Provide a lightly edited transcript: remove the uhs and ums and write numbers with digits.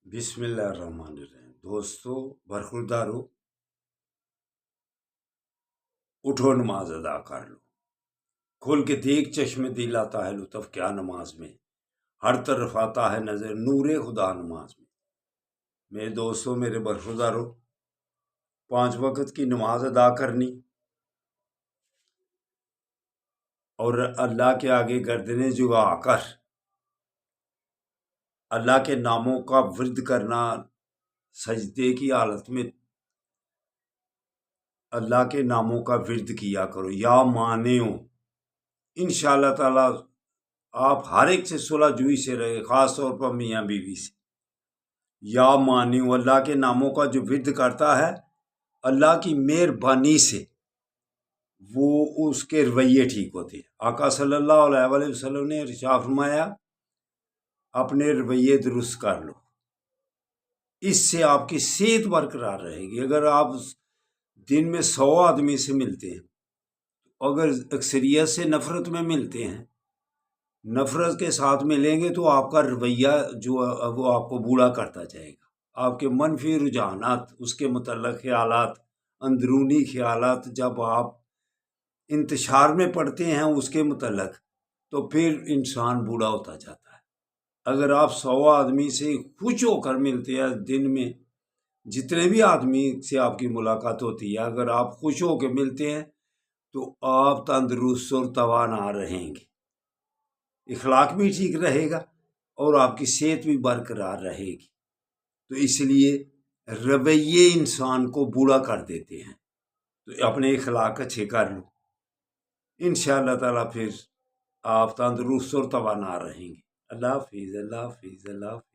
بسم اللہ الرحمن الرحیم۔ دوستو برخوردارو، اٹھو نماز ادا کر لو۔ کھول کے دیکھ چشم دل آتا ہے لطف کیا نماز میں، ہر طرف آتا ہے نظر نور خدا نماز میں۔ میرے دوستو، میرے برخوردارو، 5 وقت کی نماز ادا کرنی اور اللہ کے آگے گردنیں جھکا کر اللہ کے ناموں کا ورد کرنا، سجدے کی حالت میں اللہ کے ناموں کا ورد کیا کرو۔ یا مانیو، انشاءاللہ تعالی آپ ہر ایک سے صلح جوئی سے رہے، خاص طور پر میاں بیوی سے۔ یا مانیو، اللہ کے ناموں کا جو ورد کرتا ہے، اللہ کی مہربانی سے وہ اس کے رویے ٹھیک ہوتے ہیں۔ آقا صلی اللہ علیہ وسلم نے ارشاد فرمایا، اپنے رویے درست کر لو، اس سے آپ کی صحت برقرار رہے گی۔ اگر آپ دن میں 100 آدمی سے ملتے ہیں، اگر اکثریت سے نفرت میں ملتے ہیں، نفرت کے ساتھ ملیں گے تو آپ کا رویہ جو وہ آپ کو بوڑھا کرتا جائے گا۔ آپ کے منفی رجحانات، اس کے متعلق خیالات، اندرونی خیالات جب آپ انتشار میں پڑتے ہیں اس کے متعلق، تو پھر انسان بوڑھا ہوتا جاتا ہے۔ اگر آپ 100 آدمی سے خوش ہو کر ملتے ہیں، دن میں جتنے بھی آدمی سے آپ کی ملاقات ہوتی ہے، اگر آپ خوش ہو کے ملتے ہیں تو آپ تندرست اور توانا رہیں گے، اخلاق بھی ٹھیک رہے گا اور آپ کی صحت بھی برقرار رہے گی۔ تو اس لیے رویے انسان کو بوڑھا کر دیتے ہیں، تو اپنے اخلاق اچھے کر لو، انشاءاللہ تعالیٰ پھر آپ تندرست اور توانا رہیں گے۔ اللہ حافظ، اللہ حافظ، اللہ حافظ۔